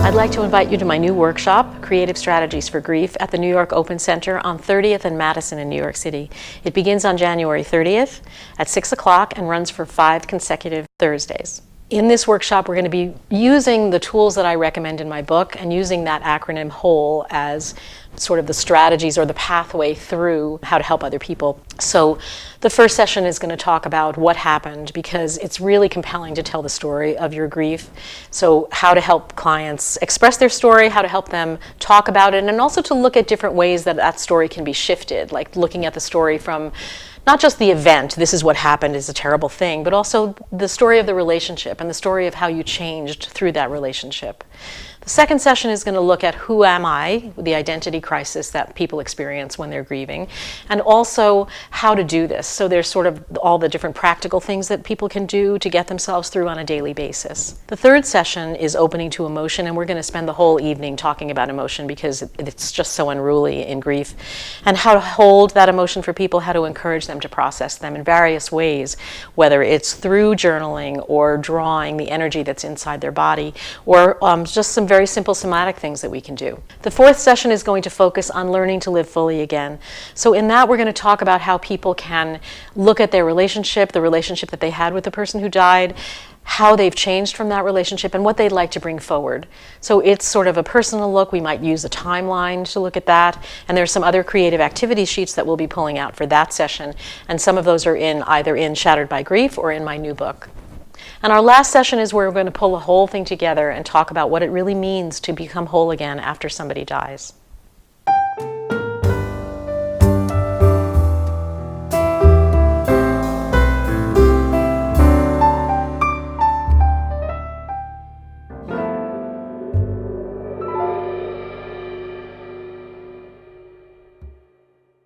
I'd like to invite you to my new workshop, Creative Strategies for Grief, at the New York Open Center on 30th and Madison in New York City. It begins on January 30th at 6 o'clock and runs for 5 consecutive Thursdays. In this workshop, we're going to be using the tools that I recommend in my book and using that acronym WHOLE as sort of the strategies or the pathway through how to help other people. So the first session is going to talk about what happened, because it's really compelling to tell the story of your grief. So how to help clients express their story, how to help them talk about it, and also to look at different ways that that story can be shifted, like looking at the story from not just the event, this is what happened is a terrible thing, but also the story of the relationship and the story of how you changed through that relationship. The second session is going to look at who am I, the identity crisis that people experience when they're grieving, and also how to do this. So there's sort of all the different practical things that people can do to get themselves through on a daily basis. The third session is opening to emotion, and we're going to spend the whole evening talking about emotion because it's just so unruly in grief, and how to hold that emotion for people, how to encourage them to process them in various ways, whether it's through journaling or drawing the energy that's inside their body, or just some very simple somatic things that we can do. The fourth session is going to focus on learning to live fully again. So in that, we're going to talk about how people can look at their relationship, the relationship that they had with the person who died, how they've changed from that relationship, and what they'd like to bring forward. So it's sort of a personal look. We might use a timeline to look at that, and there's some other creative activity sheets that we'll be pulling out for that session, and some of those are either in Shattered by Grief or in my new book. And our last session is where we're going to pull the whole thing together and talk about what it really means to become whole again after somebody dies.